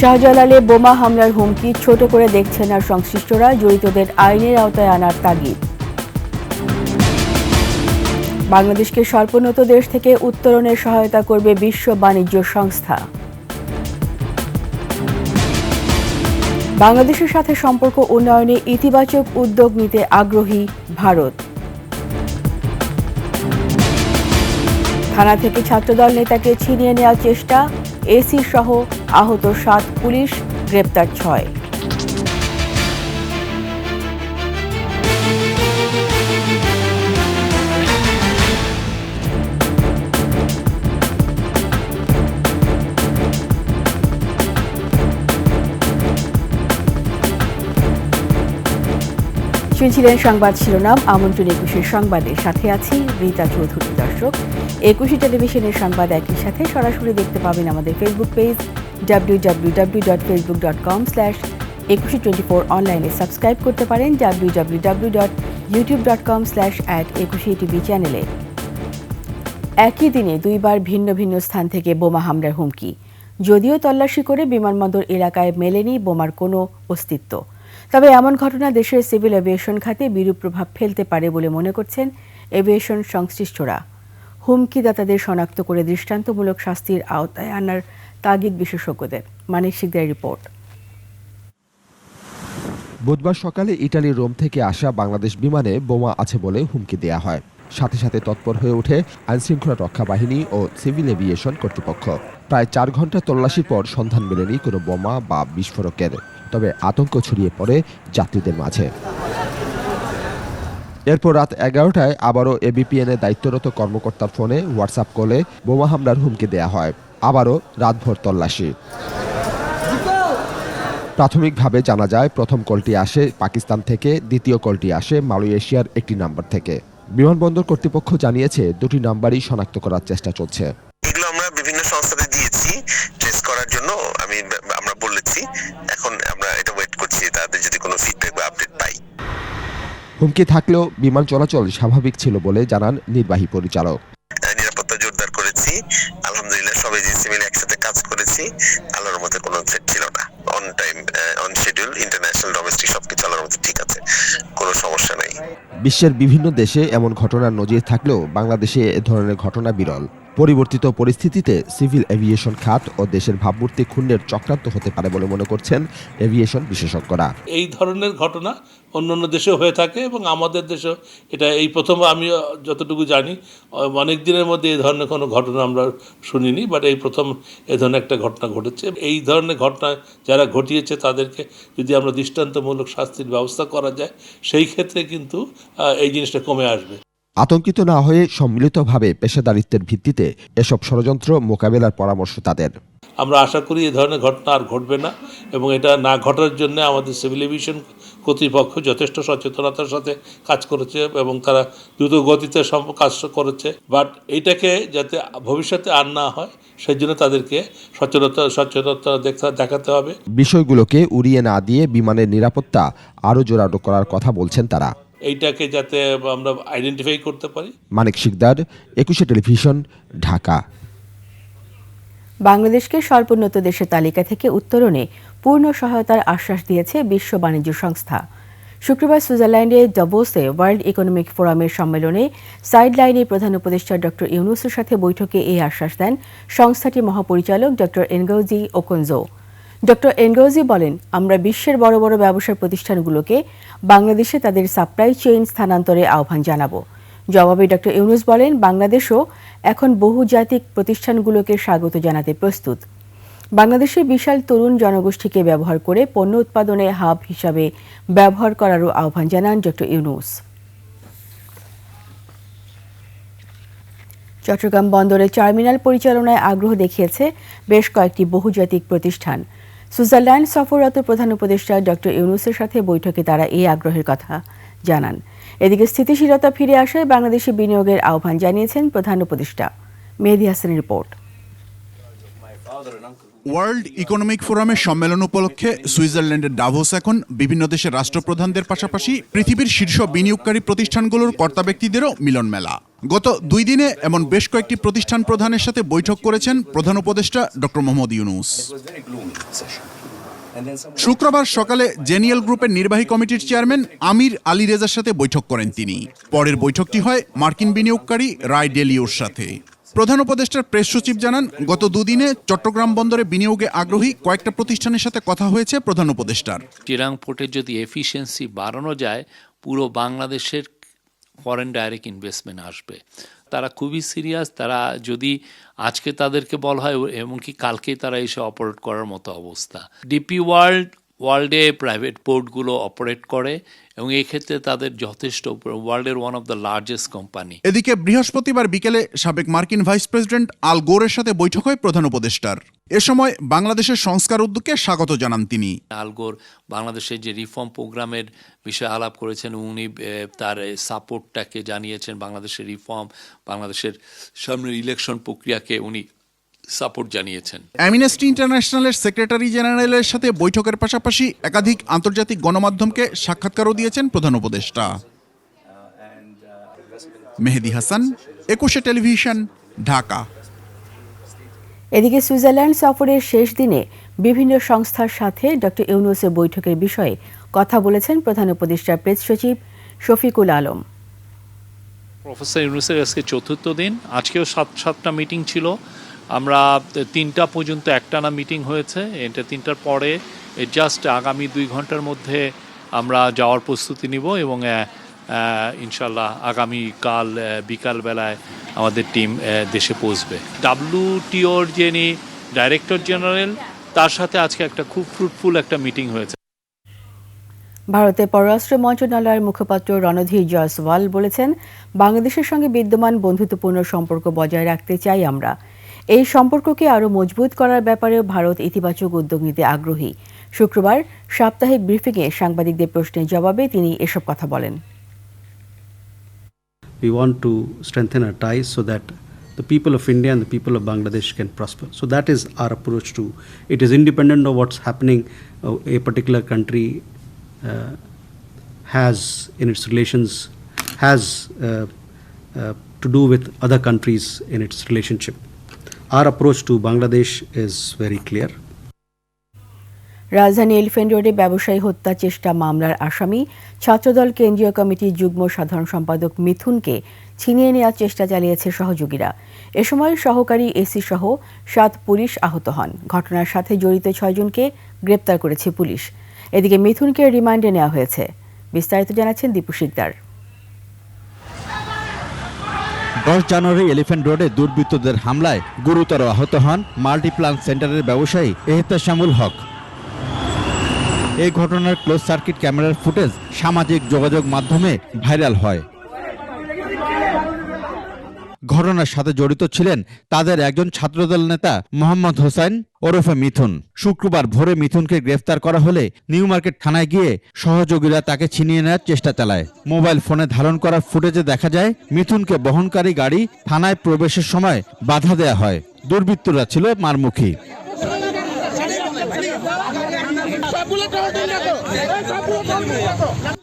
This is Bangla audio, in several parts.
শাহজালালে বোমা হামলার হুমকি ছোট করে দেখছে না সংশ্লিষ্টরা, জড়িতদের আইনের আওতায় আনার তাগিদ। বাংলাদেশকে স্বল্পোন্নত দেশ থেকে উত্তরণের সহায়তা করবে বিশ্ব বাণিজ্য সংস্থা। বাংলাদেশের সাথে সম্পর্ক উন্নয়নে ইতিবাচক উদ্যোগ নিতে আগ্রহী ভারত। থানা থেকে ছাত্রদল নেতাকে ছিনিয়ে নেওয়ার চেষ্টা, এসি সহ আহত 7 পুলিশ, গ্রেপ্তার 6। শুনছিলেন সংবাদ শিরোনাম। আমন্ত্রণ 21 সংবাদের সাথে আছি রীতা চৌধুরী। দর্শক, 21 টেলিভিশনের সংবাদ একই সাথে সরাসরি দেখতে পাবেন আমাদের ফেসবুক পেজ www.facebook.com/2124, অনলাইনে সাবস্ক্রাইব করতে পারেন www.youtube.com/@21tv চ্যানেলে। একই দিনে দুইবার ভিন্ন ভিন্ন স্থান থেকে বোমা হামলার হুমকি। যদিও তল্লাশি করে বিমানবন্দর এলাকায় মেলেনি বোমার কোনো অস্তিত্ব, তবে এমন ঘটনা দেশের সিভিল এভিয়েশন খাতে বিরূপ প্রভাব ফেলতে পারে বলে মনে করছেন এভিয়েশন সংশ্লিষ্টরা। হুমকিদাতাদের শনাক্ত করে দৃষ্টান্তমূলক শাস্তির আওতায় আনার তাগিদ বিশেষজ্ঞদের। মানিক শিকদারের রিপোর্ট। বুধবার সকালে ইটালির রোম থেকে আসা বাংলাদেশ বিমানে বোমা আছে বলে হুমকি দেয়া হয়। সাথে সাথে তৎপর হয়ে ওঠে আইনশৃঙ্খলা রক্ষা বাহিনী ও সিভিল এভিয়েশন কর্তৃপক্ষ। প্রায় 4 ঘন্টা তল্লাশির পর সন্ধান মেলেনি কোনো বোমা বা বিস্ফোরকের, তবে আতঙ্ক ছড়িয়ে পড়ে যাত্রীদের মাঝে। এরপর রাত 11টায় আবারও এবিপিএন-এ দায়িত্বরত কর্মকর্তার ফোনে হোয়াটসঅ্যাপ কলে বোমা হামলার হুমকি দেয়া হয়। আবারও রাতভর তল্লাশি। প্রাথমিকভাবে জানা যায়, প্রথম কলটি আসে পাকিস্তান থেকে, দ্বিতীয় কলটি আসে মালয়েশিয়ার একটি নাম্বার থেকে। বিমানবন্দর কর্তৃপক্ষ জানিয়েছে, দুটি নাম্বারই শনাক্ত করার চেষ্টা চলছে। এগুলো আমরা বিভিন্ন সংস্থাতে দিয়েছি ট্রেস করার জন্য, আমরা বলেছি। এখন আমরা এটা ওয়েট করছি তাদের যদি কোনো ফিডব্যাক বা আপডেট পাই। হুমকি থাকলেও বিমান চলাচল স্বাভাবিক ছিল বলে জানান নির্বাহী পরিচালক। নিরাপত্তা জোরদার করেছি, আলহামদুলিল্লাহ সব এজেন্সি মিলে একসাথে কাজ করেছি। আল্লাহর মধ্যে কোনো থ্রেট ছিল না। On time, on schedule, international, domestic সবকিছু আল্লাহর মধ্যে ঠিক আছে, কোনো সমস্যা নাই। বিশ্বের বিভিন্ন দেশে এমন ঘটনার নজির থাকলেও বাংলাদেশে এ ধরনের ঘটনা বিরল। পরিবর্তিত পরিস্থিতিতে সিভিল এভিয়েশন খাত ও দেশের ভাবমূর্তি ক্ষুণ্ণের চক্রান্ত হতে পারে বলে মনে করছেন এভিয়েশন বিশেষজ্ঞরা। এই ধরনের ঘটনা অন্যান্য দেশেও হয়ে থাকে এবং আমাদের দেশেও এটা এই প্রথম, আমি যতটুকু জানি অনেক দিনের মধ্যে এই ধরনের কোনো ঘটনা আমরা শুনিনি, বাট এই প্রথম এ ধরনের একটা ঘটনা ঘটেছে। এই ধরনের ঘটনা যারা ঘটিয়েছে তাদেরকে যদি আমরা দৃষ্টান্তমূলক শাস্তির ব্যবস্থা করা যায়, সেই ক্ষেত্রে কিন্তু এই জিনিসটা কমে আসবে। আতঙ্কিত না হয়ে সম্মিলিতভাবে পেশাদারিত্বের ভিত্তিতে এসব ষড়যন্ত্র মোকাবেলার পরামর্শ তাদের। আমরা আশা করি এই ধরনের ঘটনা আর ঘটবে না, এবং এটা না ঘটার জন্য আমাদের সিভিল এভিয়েশন কর্তৃপক্ষ যথেষ্ট সচেতনতার সাথে কাজ করেছে এবং তারা দ্রুত গতিতে কাজ করেছে। বাট এইটাকে যাতে ভবিষ্যতে আর না হয়, সেই জন্য তাদেরকে সচেতনতা দেখাতে হবে। বিষয়গুলোকে উড়িয়ে না দিয়ে বিমানের নিরাপত্তা আরও জোরালো করার কথা বলছেন তারা। এইটাকে যাতে আমরা আইডেন্টিফাই করতে পারি। মানিক শিকদার, 21 টেলিভিশন, ঢাকা। বাংলাদেশকে স্বল্পোন্নত দেশের তালিকা থেকে উত্তরণে পূর্ণ সহায়তার আশ্বাস দিয়েছে বিশ্ব বাণিজ্য সংস্থা। শুক্রবার সুইজারল্যান্ডের দাভোসে ওয়ার্ল্ড ইকোনমিক ফোরামের সম্মেলনে সাইডলাইনে প্রধান উপদেষ্টা ডক্টর ইউনূসের সাথে বৈঠকে এই আশ্বাস দেন সংস্থাটির মহাপরিচালক doctor Ngozi Okonjo. Doctor Ngozi বলেন, আমরা বিশ্বের বড় বড় ব্যবসার প্রতিষ্ঠানগুলোকে বাংলাদেশে তাদের সাপ্লাই চেইন স্থানান্তরে আহ্বান জানাবো। জবাবে ডক্টর ইউনূস বলেন, বাংলাদেশও এখন বহুজাতিক প্রতিষ্ঠানগুলোকে স্বাগত জানাতে প্রস্তুত। বাংলাদেশের বিশাল তরুণ জনগোষ্ঠীকে ব্যবহার করে পণ্য উৎপাদনে হাব হিসাবে ব্যবহার করারও আহ্বান জানান ডক্টর ইউনূস। চট্টগ্রাম বন্দরের টার্মিনাল পরিচালনায় আগ্রহ দেখিয়েছে বেশ কয়েকটি বহুজাতিক প্রতিষ্ঠান। সুইজারল্যান্ড সফররত প্রধান উপদেষ্টা ডক্টর ইউনূসের সাথে বৈঠকে তারা এই আগ্রহের কথা জানান। এদিকে স্থিতিশীলতা ফিরে আসায় বাংলাদেশে বিনিয়োগের আহ্বান জানিয়েছেন প্রধান উপদেষ্টা। মেহেদী হাসানের রিপোর্ট। ওয়ার্ল্ড ইকোনমিক ফোরামের সম্মেলন উপলক্ষে সুইজারল্যান্ডের ডাভোস এখন বিভিন্ন দেশের রাষ্ট্রপ্রধানদের পাশাপাশি পৃথিবীর শীর্ষ বিনিয়োগকারী প্রতিষ্ঠানগুলোর কর্তা ব্যক্তিদেরও মিলন মেলা। গত 2 দিনে এমন বেশ কয়েকটি প্রতিষ্ঠান প্রধানের সাথে বৈঠক করেছেন প্রধান উপদেষ্টা ডক্টর মোহাম্মদ ইউনূস। শুক্রবার সকালে জেনিয়াল গ্রুপের নির্বাহী কমিটির চেয়ারম্যান আমির আলী রেজার সাথে বৈঠক করেন তিনি। পরের বৈঠকটি হয় মার্কিন বিনিয়োগকারী রায় ডেলিওর সাথে। প্রধান উপদেষ্টার প্রেস সচিব জানান, গত 2 দিনে চট্টগ্রাম বন্দরে বিনিয়োগে আগ্রহী কয়েকটা প্রতিষ্ঠানের সাথে কথা হয়েছে প্রধান উপদেষ্টার। চিরাং পোর্টের যদি এফিসিয়েন্সি বাড়ানো যায়, পুরো বাংলাদেশের ফরেন ডাইরেক্ট ইনভেস্টমেন্ট আসবে। তারা খুবই সিরিয়াস। তারা যদি আজকে তাদেরকে বলা হয় এমনকি কালকেই তারা এসে অপারেট করার মতো অবস্থা। ডিপি ওয়ার্ল্ডে প্রাইভেট পোর্টগুলো অপারেট করে এবং এই ক্ষেত্রে তাদের যথেষ্ট ওয়ার্ল্ডের one of the largest company. এদিকে বৃহস্পতিবার বিকেলে সাবেক মার্কিন ভাইস প্রেসিডেন্ট আল গোরের সাথে বৈঠক হয় প্রধান উপদেষ্টার। এ সময় বাংলাদেশের সংস্কার উদ্যোগকে স্বাগত জানান তিনি। আল গোর বাংলাদেশের যে রিফর্ম প্রোগ্রামের বিষয়ে আলাপ করেছেন, উনি তার সাপোর্টটাকে জানিয়েছেন বাংলাদেশের রিফর্ম, বাংলাদেশের সামনের ইলেকশন প্রক্রিয়াকে উনি সাপোর্ট জানিয়েছেন। অ্যামনেস্টি ইন্টারন্যাশনালের সেক্রেটারি জেনারেলের সাথে বৈঠকের পাশাপাশি একাধিক আন্তর্জাতিক গণমাধ্যমকে সাক্ষাৎকারও দিয়েছেন প্রধান উপদেষ্টা। মেহেদী হাসান, 21 টেলিভিশন, ঢাকা। এদিকে সুইজারল্যান্ড সফরের শেষ দিনে বিভিন্ন সংস্থার সাথে ডক্টর ইউনূসের বৈঠকের বিষয়ে কথা বলেছেন প্রধান উপদেষ্টার প্রেস সচিব শফিকুল আলম। প্রফেসর ইউনূসের আজকে 4র্থ দিন, আজকেও 7টা মিটিং ছিল। আমরা 3টা পর্যন্ত একটানা মিটিং হয়েছে। এটা 3টার পরে জাস্ট আগামী 2 ঘন্টার মধ্যে আমরা যাওয়ার প্রস্তুতি নিব এবং ইনশাল্লাহ আগামীকাল বিকালবেলায় আমাদের টিম দেশে পৌঁছবে। WTOর যিনি ডাইরেক্টর জেনারেল, তার সাথে আজকে একটা খুব ফ্রুটফুল একটা মিটিং হয়েছে। ভারতের পররাষ্ট্র মন্ত্রণালয়ের মুখপাত্র রণধীর জয়সওয়াল বলেছেন, বাংলাদেশের সঙ্গে বিদ্যমান বন্ধুত্বপূর্ণ সম্পর্ক বজায় রাখতে চাই আমরা। এই সম্পর্ককে আরও মজবুত করার ব্যাপারেও ভারত ইতিবাচক উদ্যোগ নিতে আগ্রহী। শুক্রবার সাপ্তাহিক ব্রিফিংয়ে সাংবাদিকদের প্রশ্নের জবাবে তিনি এসব কথা বলেন। We want to strengthen our ties so that the people of India and the people of Bangladesh can prosper. So that is our approach to it. Is independent of what's happening a particular country has in its relations, has to do with other countries in its relationship. Our approach to Bangladesh is very clear. রাজধানী এলিফ্যান্ট রোডে ব্যবসায়ী হত্যা চেষ্টা মামলার আসামি ছাত্রদল কেন্দ্রীয় কমিটির যুগ্ম সাধারণ সম্পাদক মিথুনকে ছিনিয়ে নেওয়ার চেষ্টা চালিয়েছে সহযোগীরা। এ সময় সহকারী এসি সহ 7 পুলিশ আহত হন। ঘটনার সাথে জড়িত 6 জনকে গ্রেপ্তার করেছে পুলিশ। এদিকে মিথুনকে রিমান্ডে নেওয়া হয়েছে। বিস্তারিত জানাচ্ছেন দীপু শিকদার। 10 জানুয়ারি এলিফ্যান্ট রোডে দুর্বৃত্তদের হামলায় গুরুতর আহত হন মাল্টিপ্লান সেন্টারের ব্যবসায়ী এহতেশামুল হক। এই ঘটনার ক্লোজ সার্কিট ক্যামেরার ফুটেজ সামাজিক যোগাযোগ মাধ্যমে ভাইরাল হয়। ঘটনার সাথে জড়িত ছিলেন তাদের একজন ছাত্রদল নেতা মোহাম্মদ হোসেন ওরফে মিথুন। শুক্রবার ভোরে মিথুনকে গ্রেফতার করা হলে নিউ মার্কেট থানায় গিয়ে সহযোগীরা তাকে ছিনিয়ে নেওয়ার চেষ্টা চালায়। মোবাইল ফোনে ধারণ করা ফুটেজে দেখা যায় মিথুনকে বহনকারী গাড়ি থানায় প্রবেশের সময় বাধা দেয়া হয়। দুর্বৃত্তরা ছিল মারমুখী।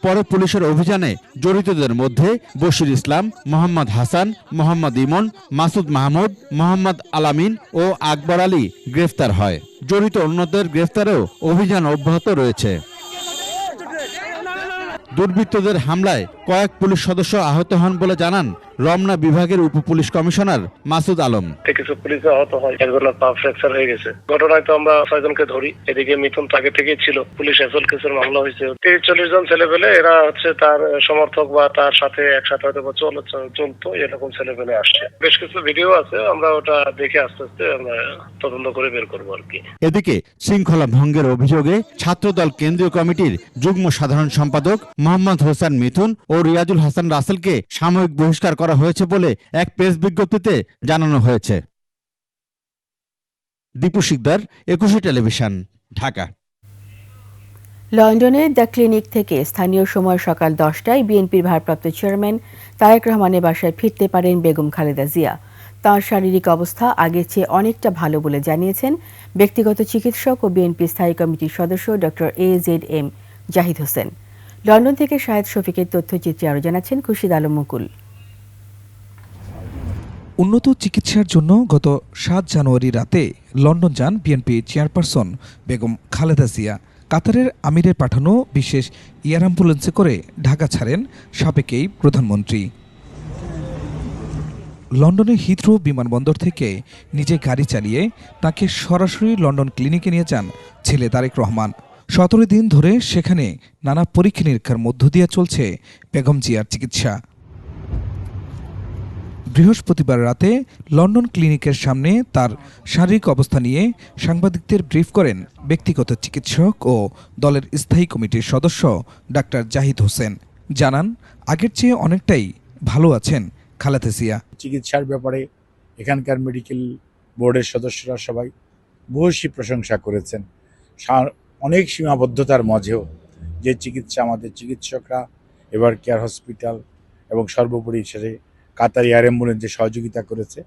পরে পুলিশের অভিযানে জড়িতদের মধ্যে বশির ইসলাম, মোহাম্মদ হাসান, মোহাম্মদ ইমন, মাসুদ মাহমুদ, মোহাম্মদ আলামিন ও আকবর আলী গ্রেফতার হয়। জড়িত অন্যদের গ্রেফতারেও অভিযান অব্যাহত রয়েছে। দুর্বৃত্তদের হামলায় কয়েক পুলিশ সদস্য আহত হন বলে জানান রমনা বিভাগের উপপুলিশ কমিশনার মাসুদ আলম। কিছু পুলিশ আহত হয়, একজনের পা ফ্র্যাকচার হয়ে গেছে। ঘটনায় তো আমরা 6 জনকে ধরি। এদিকে মিথুন তাকে থেকে ছিল, পুলিশ অ্যাসল্ট কেসের মামলা হয়েছে। 30-40 জন ছেলেপেলে, এরা হচ্ছে তার সমর্থক বা তার সাথে একসাথে হয়তো চলতো, এরকম ছেলেপেলে আসছে। বেশ কিছু ভিডিও আছে, আমরা ওটা দেখে আস্তে আস্তে আমরা তদন্ত করে বের করবো আর কি। এদিকে শৃঙ্খলা ভঙ্গের অভিযোগে ছাত্রদল কেন্দ্রীয় কমিটির যুগ্ম সাধারণ সম্পাদক মোহাম্মদ হোসেন মিথুন ও রিয়াজুল হাসান রাসেলকে সাময়িক বহিষ্কার করা হয়েছে বলে এক প্রেস বিজ্ঞপ্তিতে জানানো হয়েছে। দীপু শিকদার, 21 টেলিভিশন, ঢাকা। লন্ডনে দ্য ক্লিনিক থেকে স্থানীয় সময় সকাল 10টায় বিএনপির ভারপ্রাপ্ত চেয়ারম্যান তারেক রহমানের বাসায় ফিরতে পারেন বেগম খালেদা জিয়া। তাঁর শারীরিক অবস্থা আগের চেয়ে অনেকটা ভালো বলে জানিয়েছেন ব্যক্তিগত চিকিৎসক ও বিএনপি স্থায়ী কমিটির সদস্য doctor AZM Zahid Hossain. London থেকে শাহেদ শফিকের তথ্যচিত্রে আরও জানাচ্ছেন খুরশিদ আলম মুকুল। উন্নত চিকিৎসার জন্য গত ৭ জানুয়ারি রাতে লন্ডন যান বিএনপি চেয়ারপারসন বেগম খালেদা জিয়া। কাতারের আমিরের পাঠানো বিশেষ এয়ার অ্যাম্বুলেন্সে করে ঢাকা ছাড়েন সাবেক এই প্রধানমন্ত্রী। লন্ডনের হিথ্রো বিমানবন্দর থেকে নিজে গাড়ি চালিয়ে তাকে সরাসরি লন্ডন ক্লিনিকে নিয়ে যান ছেলে তারেক রহমান। ১৭ দিন ধরে সেখানে নানা পরীক্ষা নিরীক্ষার মধ্য দিয়ে চলছে বেগম জিয়ার চিকিৎসা। বৃহস্পতিবার রাতে লন্ডন ক্লিনিকের সামনে তার শারীরিক অবস্থা নিয়ে সাংবাদিকদের ব্রিফ করেন ব্যক্তিগত চিকিৎসক ও দলের স্থায়ী কমিটির সদস্য ডাক্তার জাহিদ হোসেন। জানান, আগের চেয়ে অনেকটাই ভালো আছেন খালেদা জিয়া। চিকিৎসার ব্যাপারে এখানকার মেডিকেল বোর্ডের সদস্যরা সবাই ভূয়সী প্রশংসা করেছেন। অনেক সীমাবদ্ধতার মাঝেও যে চিকিৎসা আমাদের চিকিৎসকরা এবার কেয়ার হসপিটাল এবং সর্বোপরি সেটা কাতার এয়ার অ্যাম্বুলেন্সে সহযোগিতা করেছে,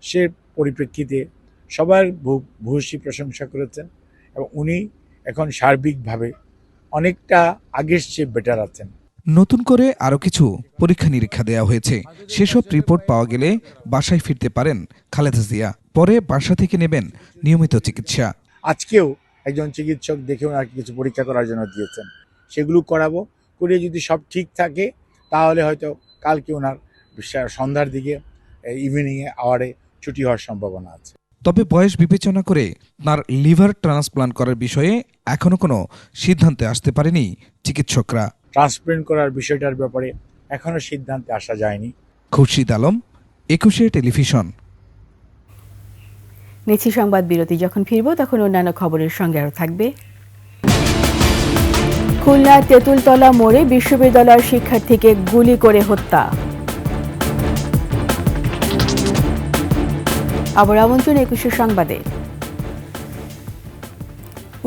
সে পরিপ্রেক্ষিতে সবার ভূয়সী প্রশংসা করেছেন এবং উনি এখন সার্বিকভাবে অনেকটা আগের চেয়ে বেটার আছেন। নতুন করে আরও কিছু পরীক্ষা নিরীক্ষা দেওয়া হয়েছে। সেসব রিপোর্ট পাওয়া গেলে বাসায় ফিরতে পারেন খালেদা জিয়া। পরে বাসা থেকে নেবেন নিয়মিত চিকিৎসা। আজকেও একজন চিকিৎসক দেখে ওনার কিছু পরীক্ষা করার জন্য দিয়েছেন, সেগুলো করাবো। করে যদি সব ঠিক থাকে তাহলে হয়তো কালকে ওনার সন্ধ্যার দিকে ইভিনিংয়ে আওয়ারে ছুটি হওয়ার সম্ভাবনা আছে। তবে বয়স বিবেচনা করে তাঁর লিভার ট্রান্সপ্লান্ট করার বিষয়ে এখনো কোনো সিদ্ধান্তে আসতে পারেনি চিকিৎসকরা। ট্রান্সপ্লান্ট করার বিষয়টার ব্যাপারে এখনো সিদ্ধান্তে আসা যায়নি। খুরশিদ আলম, ২১ টেলিভিশন। নিচ্ছি সংবাদ বিরতি। যখন ফিরব তখন অন্যান্য খবরের সঙ্গে আরও থাকবে। খুলনা তেঁতুলতলা মোড়ে বিশ্ববিদ্যালয়ের শিক্ষার্থীকে গুলি করে হত্যা। আবার আমন্ত্রণ ২১ সংবাদে।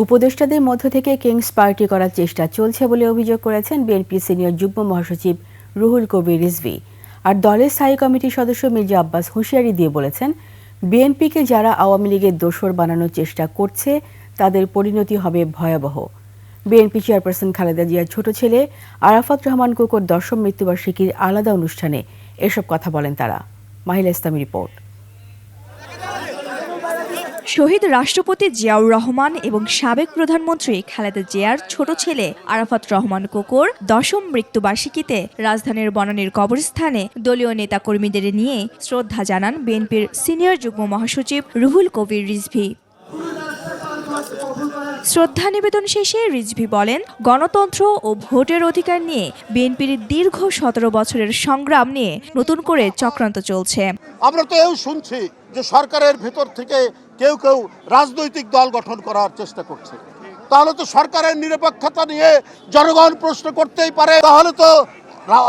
উপদেষ্টাদের মধ্য থেকে কিংস পার্টি করার চেষ্টা চলছে বলে অভিযোগ করেছেন বিএনপি সিনিয়র যুগ্ম মহাসচিব রুহুল কবির রিজভী। আর দলের স্থায়ী কমিটির সদস্য মির্জা আব্বাস হুঁশিয়ারি দিয়ে বলেছেন, বিএনপিকে যারা আওয়ামী লীগের দোসর বানানোর চেষ্টা করছে তাদের পরিণতি হবে ভয়াবহ। বিএনপি চেয়ারপারসন খালেদা জিয়ার ছোট ছেলে আরাফাত রহমান কোকোর ১০ম মৃত্যুবার্ষিকীর আলাদা অনুষ্ঠানে এসব কথা বলেন তারা। মাহিলা ইসলামী রিপোর্ট। শহীদ রাষ্ট্রপতি জিয়াউর রহমান এবং সাবেক প্রধানমন্ত্রী খালেদা জিয়ার ছোট ছেলে আরাফাত রহমান কোকোর ১০ম মৃত্যুবার্ষিকীতে রাজধানীর বনানীর কবরস্থানে দলীয় নেতাকর্মীদের নিয়ে শ্রদ্ধা জানান বিএনপির সিনিয়র যুগ্ম মহাসচিব রুহুল কবির রিজভী। শ্রদ্ধা নিবেদন শেষে রিজভী বলেন, গণতন্ত্র ও ভোটের অধিকার নিয়ে বিএনপির দীর্ঘ ১৭ বছরের সংগ্রাম নিয়ে নতুন করে চক্রান্ত চলছে। আমরা তো এও শুনছি যে সরকারের ভেতর থেকে কেউ কেউ রাজনৈতিক দল গঠন করার চেষ্টা করছে। তাহলে তো সরকারের নিরপেক্ষতা নিয়ে জনগণ প্রশ্ন করতেই পারে। তাহলে তো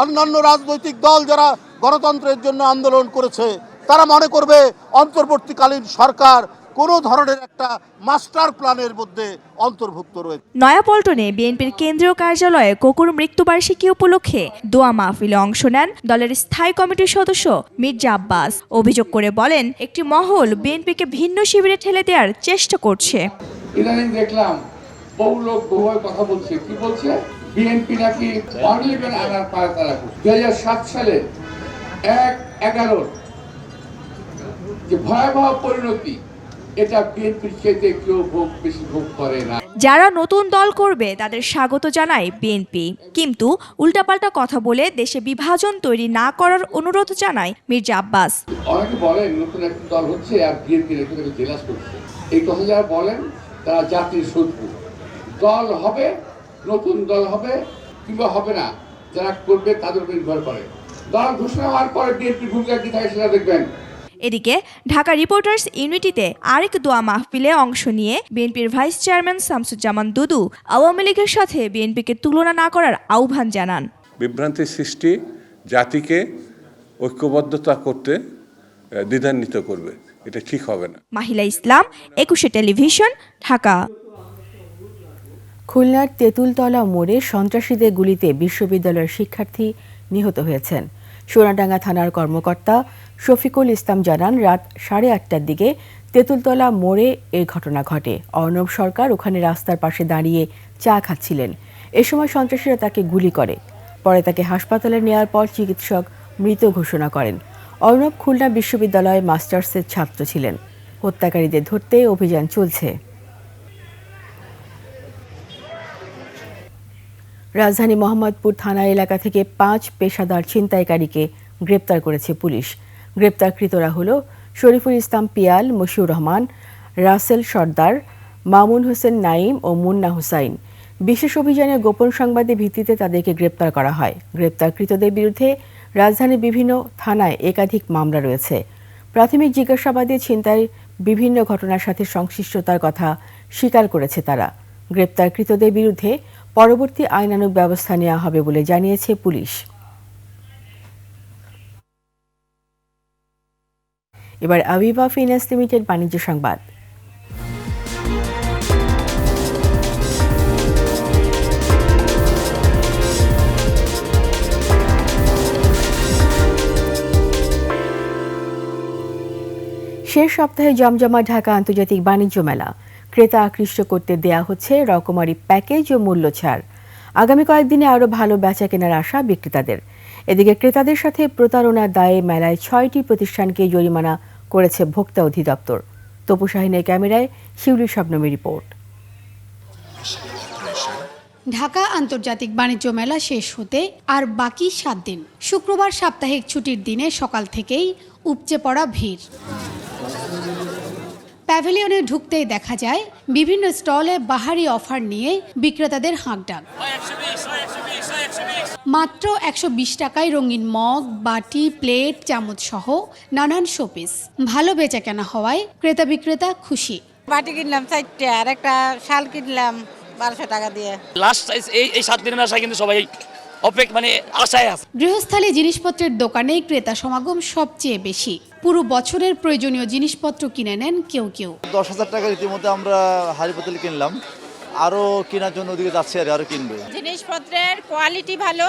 অন্যান্য রাজনৈতিক দল যারা গণতন্ত্রের জন্য আন্দোলন করেছে তারা মনে করবে অন্তর্বর্তীকালীন সরকার কোনো ধরনের একটা মাস্টার প্ল্যানের মধ্যে অন্তর্ভুক্ত রয়েছে। নয়াপল্টনে বিএনপির কেন্দ্রীয় কার্যালয়ে কোকোর মৃত্যুবার্ষিকী উপলক্ষে দোয়া মাহফিলে অংশ নেন দলের স্থায়ী কমিটির সদস্য মির্জা আব্বাস। অভিযোগ করে বলেন, একটি মহল বিএনপিকে ভিন্ন শিবিরে ঠেলে দেওয়ার চেষ্টা করছে। ইদানিং দেখলাম বহু লোক বহু কথা বলছে, কি বলছে, বিএনপি নাকি পার্লামেন্ট আনার পায়তারা করছে। ২০০৭ সালে ১/১১ যে ভয়াবহ পরিণতি, এটা বিএনপির চাইতে কেউ বেশি ভোগ করে না। যারা নতুন দল করবে তাদের স্বাগত জানায় বিএনপি, কিন্তু উল্টাপাল্টা কথা বলে দেশে বিভাজন তৈরি না করার অনুরোধ জানায় মির্জা আব্বাস। অনেকে বলেন নতুন একটা দল হচ্ছে আর বিএনপি এটাকে জেলাস করছে। এই কথা যারা বলেন তারা জাতির শত্রু। দল হবে, নতুন দল হবে কিংবা হবে না, যারা করবে তাদের উপর নির্ভর করে। দল ঘোষণা হওয়ার পরে বিএনপির ভূমিকা কি থাকে সেটা দেখবেন। এদিকে ঢাকা রিপোর্টার্স ইউনিটিতে আরেক দোয়া মাহফিলে অংশ নিয়ে বিএনপির ভাইস চেয়ারম্যান শামসুজ্জামান দুদু আওয়ামী লীগের সাথে বিএনপিকে তুলনা না করার আহ্বান জানান। বিভ্রান্তির সৃষ্টি জাতিকে ঐক্যবদ্ধতা করতে দ্বিধান্বিত করবে, এটা ঠিক হবে না। মাহিলা ইসলাম, ২১ টেলিভিশন, ঢাকা। খুলনার তেঁতুলতলা মোড়ে সন্ত্রাসীদের গুলিতে বিশ্ববিদ্যালয়ের শিক্ষার্থী নিহত হয়েছেন। সোনাডাঙ্গা থানার কর্মকর্তা শফিকুল ইসলাম জানান, রাত 8:30টার দিকে তেঁতুলতলা মোড়ে এই ঘটনা ঘটে। অর্ণব সরকার ওখানে রাস্তার পাশে দাঁড়িয়ে চা খাচ্ছিলেন। এ সময় সন্ত্রাসীরা তাকে গুলি করে। পরে তাকে হাসপাতালে নেওয়ার পর চিকিৎসক মৃত ঘোষণা করেন। অর্ণব খুলনা বিশ্ববিদ্যালয়ে মাস্টার্সের ছাত্র ছিলেন। হত্যাকারীদের ধরতে অভিযান চলছে। রাজধানী মোহাম্মদপুর থানা এলাকা থেকে 5 পেশাদার ছিনতাইকারীকে গ্রেপ্তার করেছে পুলিশ। গ্রেপ্তারকৃতরা হল শরীফুল ইসলাম পিয়াল, মশিউর রহমান, রাসেল সর্দার, মামুন হোসেন নাইম ও মুন্না হুসাইন। বিশেষ অভিযানে গোপন সংবাদের ভিত্তিতে তাদেরকে গ্রেপ্তার করা হয়। গ্রেপ্তারকৃতদের বিরুদ্ধে রাজধানীর বিভিন্ন থানায় একাধিক মামলা রয়েছে। প্রাথমিক জিজ্ঞাসাবাদে ছিনতাইয়ের বিভিন্ন ঘটনার সাথে সংশ্লিষ্টতার কথা স্বীকার করেছে তারা। গ্রেপ্তারকৃতদের বিরুদ্ধে পরবর্তী আইনানুগ ব্যবস্থা নেওয়া হবে বলে জানিয়েছে পুলিশ। এবার আবিবা ফিন্যান্স লিমিটেড বাণিজ্য সংবাদ। শেষ সপ্তাহে জমজমা ঢাকা আন্তর্জাতিক বাণিজ্য মেলা। ক্রেতা আকৃষ্ট করতে দেয়া হচ্ছে রকমারি প্যাকেজ ও মূল্য ছাড়। আগামী কয়েকদিনে আরও ভালো বেচা কেনার আশা বিক্রেতাদের। এদিকে ক্রেতাদের সাথে প্রতারণার দায়ে মেলায় 6টি প্রতিষ্ঠানকে জরিমানা করেছে ভোক্তা অধিদপ্তর। তপু শাহিনের ক্যামেরায় শিউলি শবনমের রিপোর্ট। ঢাকা আন্তর্জাতিক বাণিজ্য মেলা শেষ হতে আর বাকি 7 দিন। শুক্রবার সাপ্তাহিক ছুটির দিনে সকাল থেকেই উপচে পড়া ভিড়। প্যাভিলিয়নে ঢুকতেই দেখা যায় বিভিন্ন স্টলে বাহারি অফার নিয়ে বিক্রেতাদের হাঁকডাক। মাত্র 120 টাকায় রঙিন মগ, বাটি, প্লেট, চামচ সহ নানান শোপিস। ভালো বেচা কেনা হওয়ায় ক্রেতা বিক্রেতা খুশি। বাটি কিনলাম 4টে, আর একটা শাল কিনলাম 1200 টাকা দিয়ে। লাস্ট এই 7 দিনের আশা কিন্তু সবাই আশায় আছে। গৃহস্থালী জিনিসপত্রের দোকানে ক্রেতা সমাগম সবচেয়ে বেশি। পুরো বছরের প্রয়োজনীয় জিনিসপত্র কিনে নেন কেউ কেউ। 10,000 টাকা ইতিমধ্যে আমরা হাড়ি পাতিল কিনলাম, আরো কেনার জন্য ওদিকে যাচ্ছে, আরো কিনবে। জিনিসপত্রের কোয়ালিটি ভালো,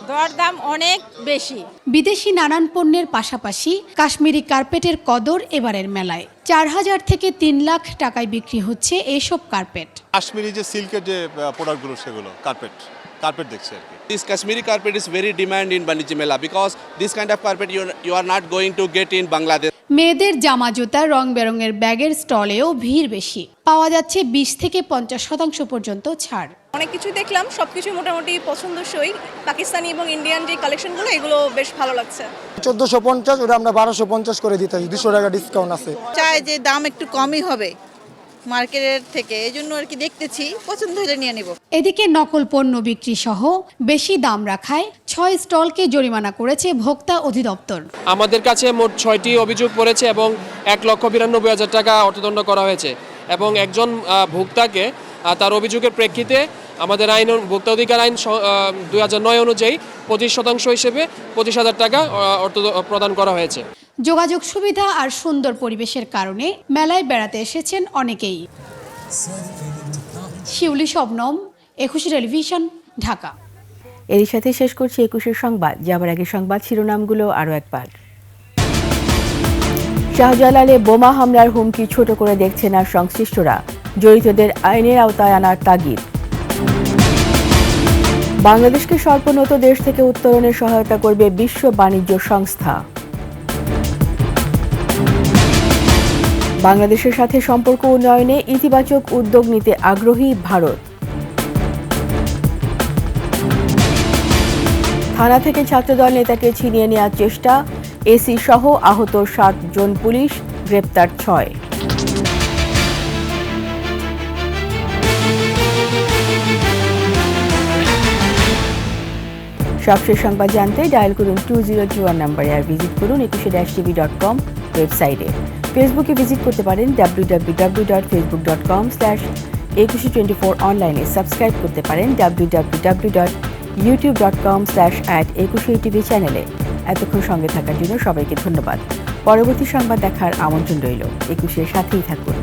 দরদাম অনেক বেশি। বিদেশি নানান পণ্যের পাশাপাশি কাশ্মীরি কার্পেটের কদর এবারের মেলায়। 4,000 থেকে 3 লাখ টাকায় বিক্রি হচ্ছে এইসব কার্পেট। কাশ্মীরি যে সিল্কের যে প্রোডাক্টগুলো, সেগুলো কার্পেট দেখছি আর কি। This Kashmiri carpet is very demand in Banijj Mela because this kind of carpet you are not going to get in Bangladesh. মেয়েদের জামা জুতা, রং বেরঙের ব্যাগের স্টলেও ভিড় বেশি। পাওয়া যাচ্ছে 20 থেকে 50% পর্যন্ত ছাড়। অনেক কিছু দেখলাম, সবকিছু মোটামুটি পছন্দসই। পাকিস্তানি এবং ইন্ডিয়ান যে কালেকশনগুলো, এগুলো বেশ ভালো লাগছে। 1450, ওটা আমরা 1250 করে দিতেছি, 200 টাকা ডিসকাউন্ট আছে। চাই যে দাম একটু কমই হবে মার্কেটের থেকে, এই জন্য আর কি দেখতেছি, পছন্দ হলে নিয়ে নেব। এদিকে নকল পণ্য বিক্রি সহ বেশি দাম রাখায় 6 স্টলকে জরিমানা করেছে ভোক্তা অধিদপ্তর। আমাদের কাছে মোট 6টি অভিযোগ পড়েছে এবং 1,92,000 টাকা অর্থদণ্ড করা হয়েছে। এবং একজন ভোক্তাকে তার অভিযোগের প্রেক্ষিতে আমাদের আইন, ভোক্তা অধিকার আইন 2009 অনুযায়ী 25% হিসেবে 25,000 টাকা অর্থ প্রদান করা হয়েছে। যোগাযোগ সুবিধা আর সুন্দর পরিবেশের কারণে মেলায় বেড়াতে এসেছেন অনেকেই। শিউলি শবনম, 21 টেলিভিশন, ঢাকা। এর সাথে শেষ করছি 21 সংবাদ। যাবার আগে সংবাদ শিরোনামগুলো আরও একবার। শাহজালালে বোমা হামলার হুমকি ছোট করে দেখছেন আর সংশ্লিষ্টরা, জড়িতদের আইনের আওতায় আনার তাগিদ। বাংলাদেশকে স্বল্পোন্নত দেশ থেকে উত্তরণে সহায়তা করবে বিশ্ব বাণিজ্য সংস্থা। বাংলাদেশের সাথে সম্পর্ক উন্নয়নে ইতিবাচক উদ্যোগ নিতে আগ্রহী ভারত। থানা থেকে ছাত্রদল নেতাকে ছিনিয়ে নেওয়ার চেষ্টা, এসি সহ আহত 7 জন পুলিশ, গ্রেপ্তার 6। সবশেষ সংবাদ জানতে ডায়াল করুন 2021 নম্বরে, আর ভিজিট করুন 21-tv.com ওয়েবসাইটে। ফেসবুকে ভিজিট করতে পারেন www.facebook.com/2124 অনলাইনে। সাবস্ক্রাইব করতে পারেন www.youtube.com/@21tv চ্যানেলে। এতক্ষণ সঙ্গে থাকার জন্য সবাইকে ধন্যবাদ। পরবর্তী সংবাদ দেখার আমন্ত্রণ রইল। 21-এর সাথেই থাকুন।